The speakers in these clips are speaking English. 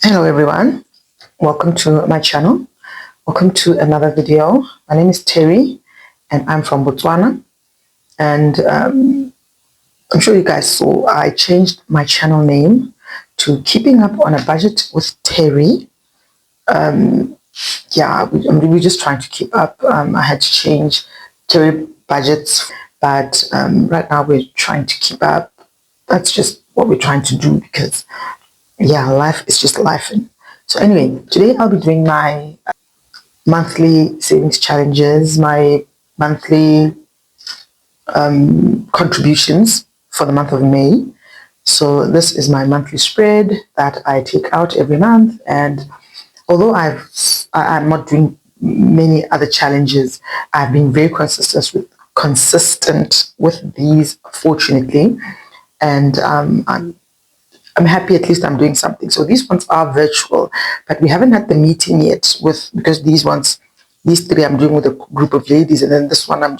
Hello everyone, welcome to my channel. Welcome to another video. My name is Terry and I'm from Botswana, and I'm sure you guys saw I changed my channel name to Keeping Up on a Budget with Terry. We're just trying to keep up. I had to change Terry budgets, but right now we're trying to keep up. That's just what we're trying to do because life is just life. So anyway, today I'll be doing my monthly savings challenges, my monthly contributions for the month of May. So this is my monthly spread that I take out every month, and although I'm not doing many other challenges, I've been very consistent with these, fortunately, and I'm happy at least I'm doing something. So these ones are virtual, but we haven't had the meeting yet because these three I'm doing with a group of ladies, and then this one I'm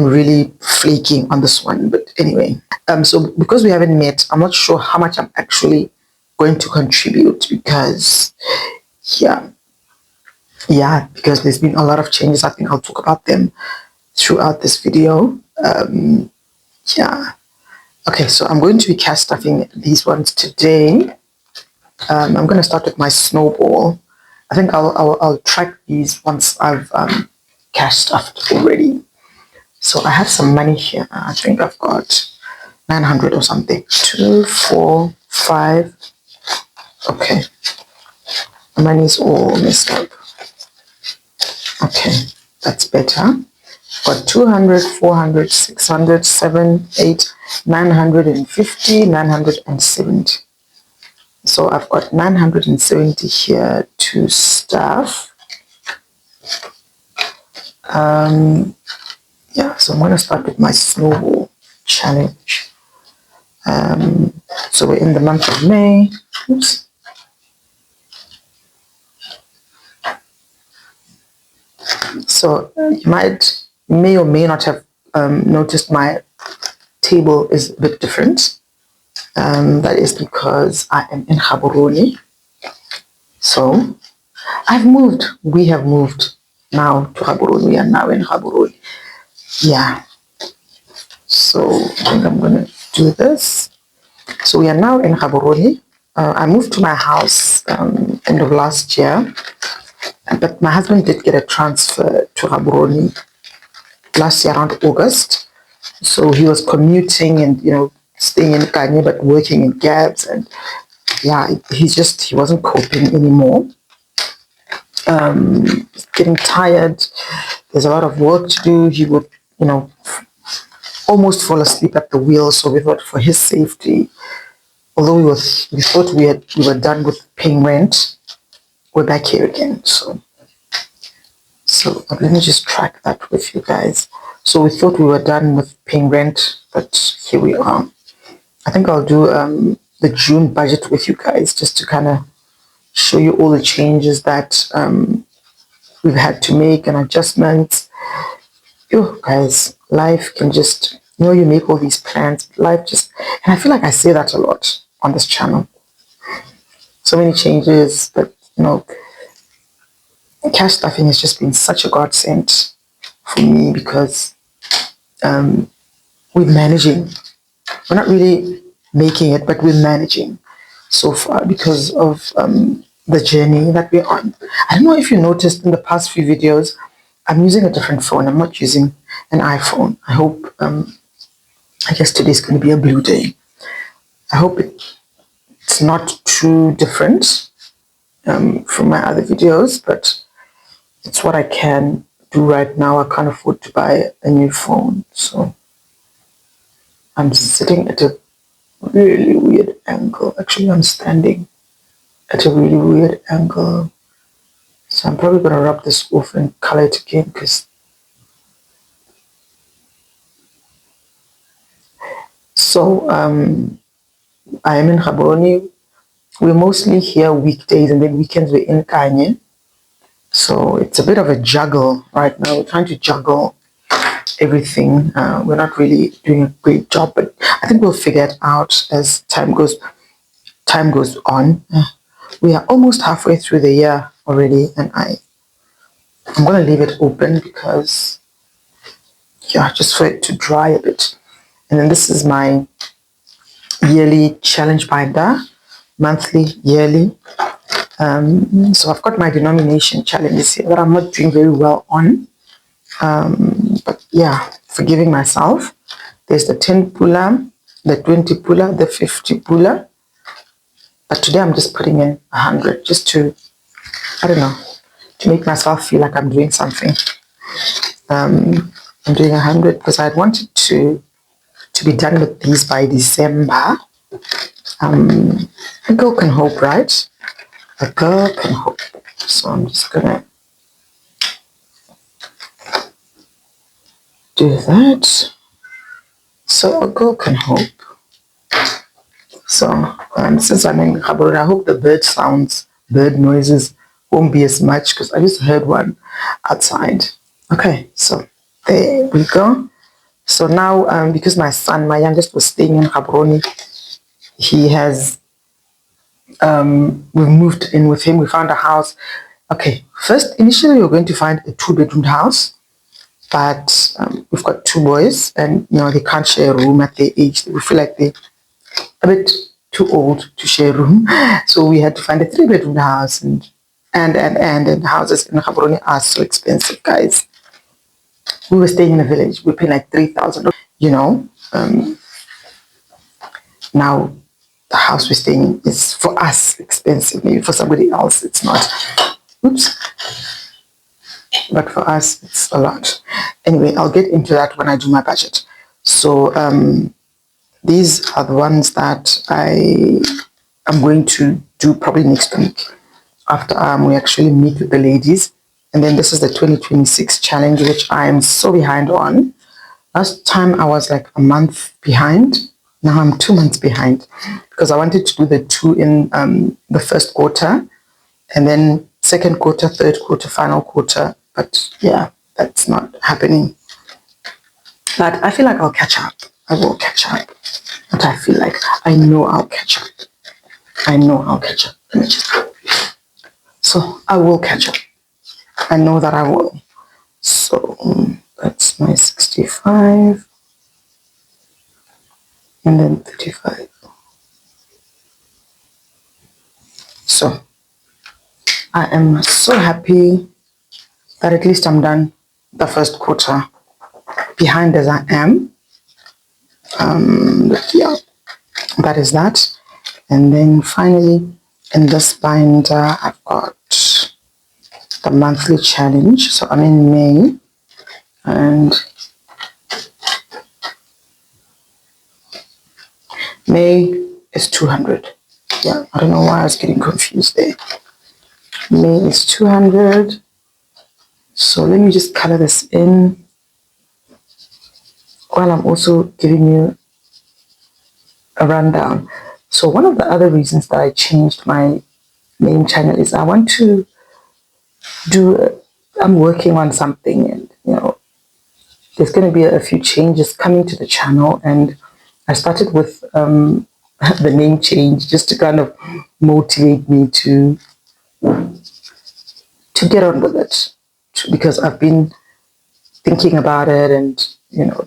really flaking on this one. But anyway, so because we haven't met, I'm not sure how much I'm actually going to contribute because because there's been a lot of changes. I think I'll talk about them throughout this video. Okay, so I'm going to be cash stuffing these ones today. I'm going to start with my snowball. I think I'll track these once I've cash stuffed already. So I have some money here. I think I've got 900 or something. 2, 4, 5. Okay. The money's all messed up. Okay, that's better. Got 200, 400, 600, 7, 8, 950, 970. So I've got 970 here to stuff. So I'm going to start with my snowball challenge. So we're in the month of May. Oops. So you may or may not have noticed my table is a bit different. That is because I am in Gaborone. So we have moved now to Gaborone. We are now in Gaborone. Yeah. So I think I'm going to do this. So we are now in Gaborone. I moved to my house end of last year. But my husband did get a transfer to Gaborone last year around August. So he was commuting and, staying in Kanye but working in Gabs, and he wasn't coping anymore. Getting tired. There's a lot of work to do. He would, almost fall asleep at the wheel. So we thought for his safety, although we thought we were done with paying rent, we're back here again. So let me just track that with you guys. So we thought we were done with paying rent, but here we are. I think I'll do the June budget with you guys just to kind of show you all the changes that we've had to make and adjustments. Guys, life can just, you make all these plans, but life just, and I feel like I say that a lot on this channel. So many changes, but cash stuffing has just been such a godsend for me because we're managing. We're not really making it, but we're managing so far because of the journey that we're on. I don't know if you noticed in the past few videos, I'm using a different phone. I'm not using an iPhone. I hope, I guess today's going to be a blue day. I hope it's not too different from my other videos, but it's what I can do right now. I can't afford to buy a new phone, so I'm sitting at a really weird angle. Actually, I'm standing at a really weird angle, so I'm probably going to rub this off and color it again because I am in Gaborone. We're mostly here weekdays, and then weekends we're in Kanye. So it's a bit of a juggle right now. We're trying to juggle everything. We're not really doing a great job, but I think we'll figure it out as time goes on. we are almost halfway through the year already, and I'm going to leave it open because, yeah, just for it to dry a bit. And then this is my yearly challenge binder, monthly, yearly. So I've got my denomination challenges here that I'm not doing very well on. But yeah, forgiving myself. There's the 10 puller, the 20 puller, the 50 puller. But today I'm just putting in 100 just to, I don't know, to make myself feel like I'm doing something. I'm doing 100 because I wanted to be done with these by December. A girl can hope, right? A girl can hope. So I'm just gonna do that. So a girl can hope. So since I'm in Gaborone, I hope the bird noises won't be as much because I just heard one outside. Okay, so there we go. So now, because my youngest, was staying in Gaborone, he has, we've moved in with him. We found a house. Okay, first, initially, we were going to find a 2-bedroom house, but we've got 2 boys, and they can't share a room at their age. We feel like they're a bit too old to share a room, so we had to find a 3-bedroom house, and houses in Gaborone are so expensive, guys. We were staying in a village. We paid like 3,000. Now the house we're staying in is for us expensive. Maybe for somebody else it's not. Oops. But for us it's a lot. Anyway, I'll get into that when I do my budget. So these are the ones that I'm going to do probably next week after we actually meet with the ladies. And then this is the 2026 challenge, which I am so behind on. Last time I was like a month behind. Now I'm 2 months behind because I wanted to do the 2 in the first quarter, and then second quarter, third quarter, final quarter. But yeah, that's not happening. But I feel like I'll catch up. I will catch up. But I feel like I know I'll catch up. I know I'll catch up. Let me just... So I will catch up. I know that I will. So that's my 65. And then 35. So I am so happy that at least I'm done the first quarter, behind as I am. But yeah, that is that. And then finally in this binder I've got the monthly challenge. So I'm in May, and May is 200. Yeah, I don't know why I was getting confused there. May is 200. So let me just color this in while I'm also giving you a rundown. So one of the other reasons that I changed my main channel is I want to I'm working on something, and there's going to be a few changes coming to the channel, and I started with the name change just to kind of motivate me to get on with it, because I've been thinking about it and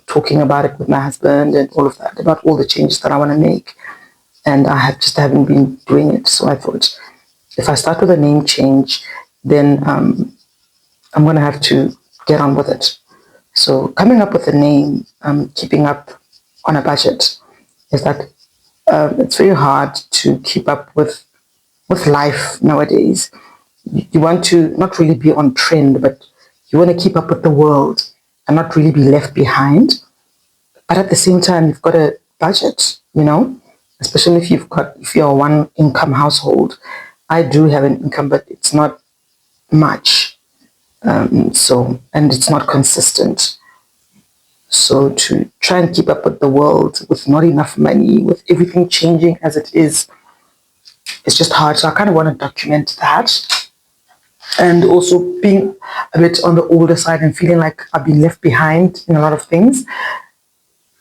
talking about it with my husband and all of that, about all the changes that I want to make, and I just haven't been doing it. So I thought if I start with a name change, then I'm going to have to get on with it. So coming up with a name, keeping up on a budget, is that it's very hard to keep up with life nowadays. You want to not really be on trend, but you want to keep up with the world and not really be left behind. But at the same time, you've got a budget, especially if you're a one income household. I do have an income, but it's not much. And it's not consistent. So to try and keep up with the world with not enough money, with everything changing as it is, it's just hard. So I kind of want to document that. And also being a bit on the older side and feeling like I've been left behind in a lot of things.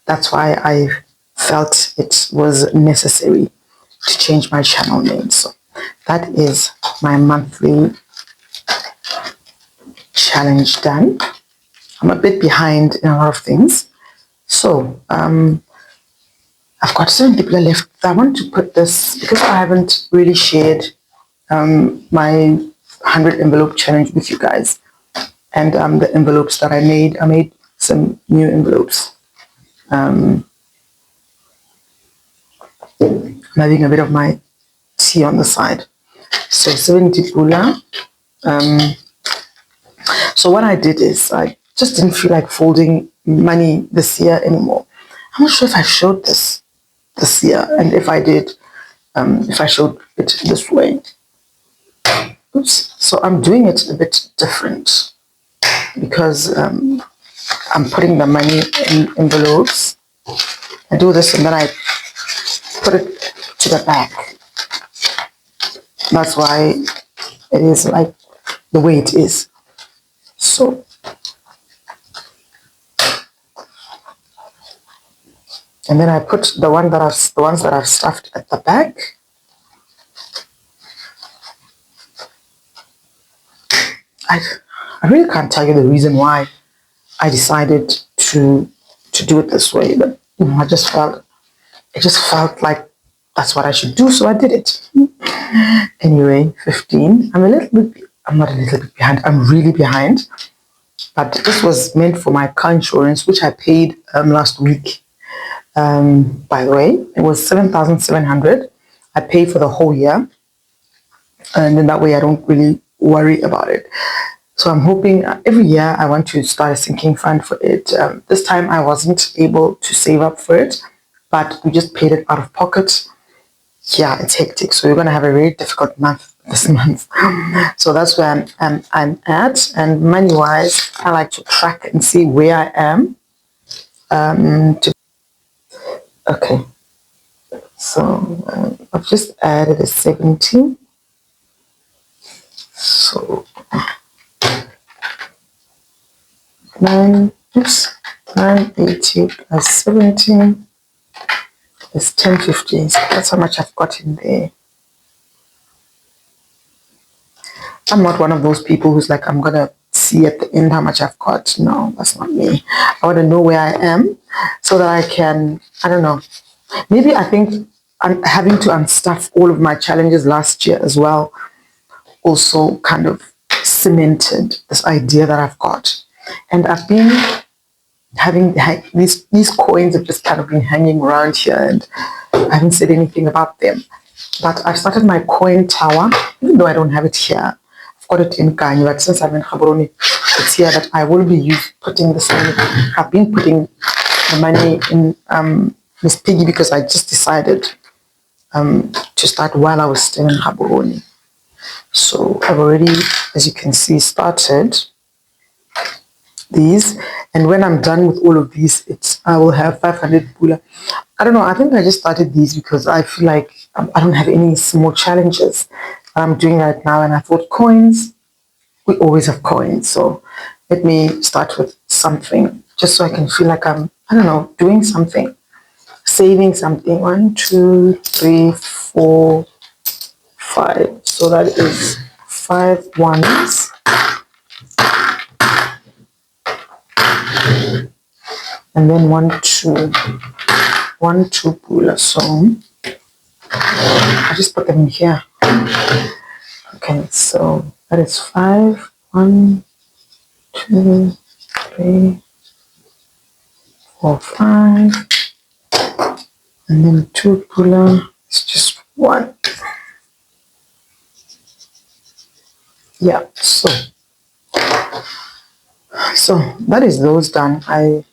That's why I felt it was necessary to change my channel name. So that is my monthly challenge done. I'm a bit behind in a lot of things. So I've got 7 people left. I want to put this, because I haven't really shared my 100 envelope challenge with you guys. And the envelopes that I made some new envelopes. I'm having a bit of my tea on the side. So 70 pula. So what I did is I just didn't feel like folding money this year anymore. I'm not sure if I showed this year, and if I did, if I showed it this way. Oops. So I'm doing it a bit different because I'm putting the money in envelopes. I do this and then I put it to the back. That's why it is like the way it is. So, and then I put the ones that I've stuffed at the back. I really can't tell you the reason why I decided to do it this way, but you know, it just felt like that's what I should do, so I did it. Anyway, 15. I'm not a little bit behind. I'm really behind. But this was meant for my car insurance, which I paid last week. By the way, it was 7,700. I paid for the whole year, and then that way I don't really worry about it. So I'm hoping every year I want to start a sinking fund for it. This time I wasn't able to save up for it, but we just paid it out of pocket. Yeah, it's hectic. So we're going to have a very difficult month this month. So that's where I'm at. And money-wise, I like to track and see where I am. Okay. So I've just added a 70. So 980 plus 70 is 1050. So that's how much I've got in there. I'm not one of those people who's like, I'm gonna see at the end how much I've got. No, that's not me. I want to know where I am so that I can, I don't know. Maybe I think I'm having to unstuff all of my challenges last year as well also kind of cemented this idea that I've got. And I've been having these coins have just kind of been hanging around here, and I haven't said anything about them. But I've started my coin tower, even though I don't have it here. I've got it in Kanye, but since I'm in Gaborone, it's here that I will be putting this money. I've been putting the money in Miss Piggy because I just decided to start while I was still in Gaborone. So I've already, as you can see, started these, and when I'm done with all of these, I will have 500 pula. I don't know, I think I just started these because I feel like I don't have any small challenges that I'm doing right now, and I thought coins, we always have coins, so let me start with something just so I can feel like I'm, I don't know, doing something, saving something. 1, 2, 3, 4, 5. So that is 5 ones. And then 1, 2. 1, 2 pula. So I just put them in here. Okay, so that is 5. 1, 2, 3, 4, 5. And then 2 pula. It's just 1. Yeah, so that is those done. I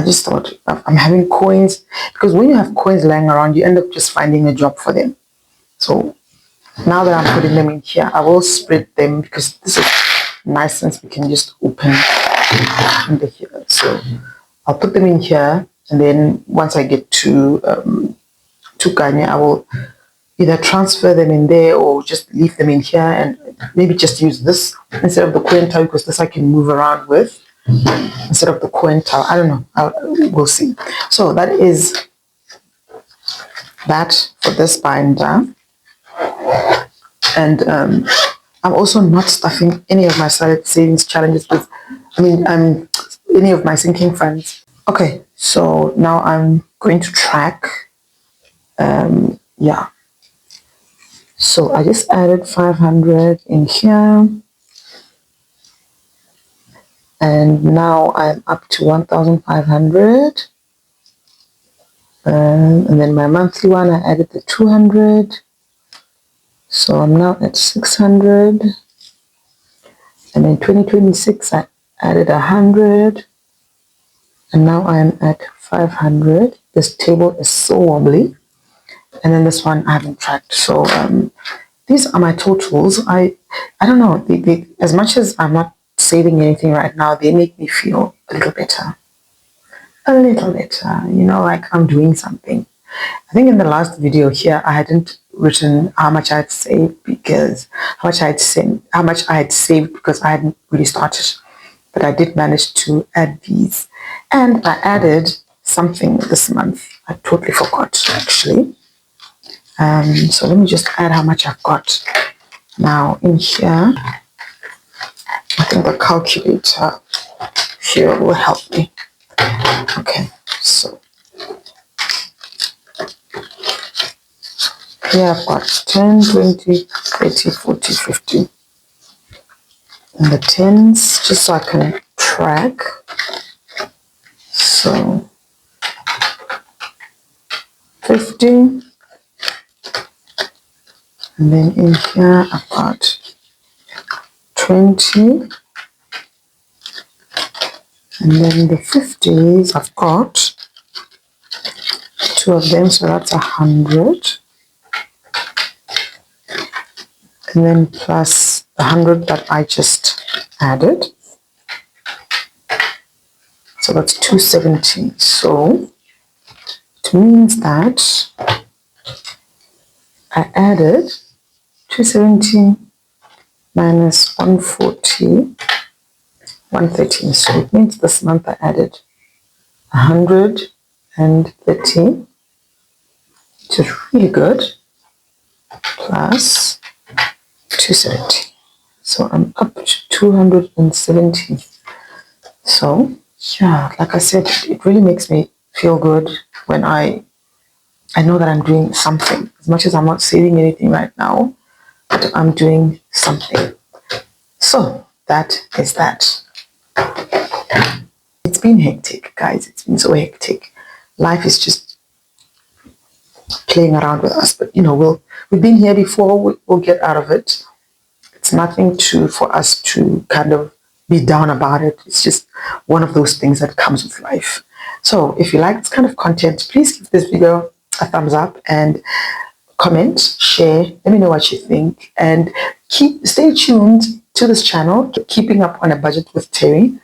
just thought I'm having coins, because when you have coins lying around, you end up just finding a job for them. So now that I'm putting them in here, I will spread them because this is nice since we can just open under here. So I'll put them in here, and then once I get to Kanye, I will either transfer them in there or just leave them in here and maybe just use this instead of the coin tower, because this I can move around with instead of the coin tower. I don't know. We'll see. So that is that for this binder. And I'm also not stuffing any of my savings challenges with, any of my sinking funds. Okay, so now I'm going to track. Yeah. So I just added 500 in here. And now I'm up to 1,500. And then my monthly one, I added the 200. So I'm now at 600. And in 2026, I added 100. And now I'm at 500. This table is so wobbly. And then this one I haven't tracked. So these are my totals. I don't know. They, as much as I'm not saving anything right now, they make me feel a little better. A little better. Like I'm doing something. I think in the last video here, I hadn't written how much I had saved because how much I had saved because I hadn't really started. But I did manage to add these. And I added something this month. I totally forgot actually. So let me just add how much I've got. Now in here, I think the calculator here will help me. Okay, so here I've got 10, 20, 30, 40, 50. And the tens, just so I can track. So 50. And then in here I've got 20. And then the 50s, I've got 2 of them, so that's 100. And then plus the 100 that I just added. So that's 270. So it means that I added 270 minus 140, 113. So it means this month I added 130, which is really good, plus 270. So I'm up to 270. So yeah, like I said, it really makes me feel good when I know that I'm doing something. As much as I'm not saving anything right now, but I'm doing something. So that is that. It's been hectic, guys. It's been so hectic. Life is just playing around with us, but we've been here before. We'll get out of it. It's nothing for us to kind of be down about it. It's just one of those things that comes with life. So if you like this kind of content, please give this video a thumbs up and comment, share, let me know what you think, and stay tuned to this channel, Keeping Up on a Budget with Terry.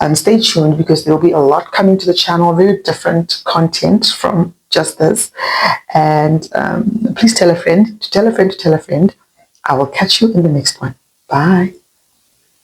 And stay tuned because there will be a lot coming to the channel, very different content from just this. And please tell a friend to tell a friend to tell a friend. I will catch you in the next one. Bye.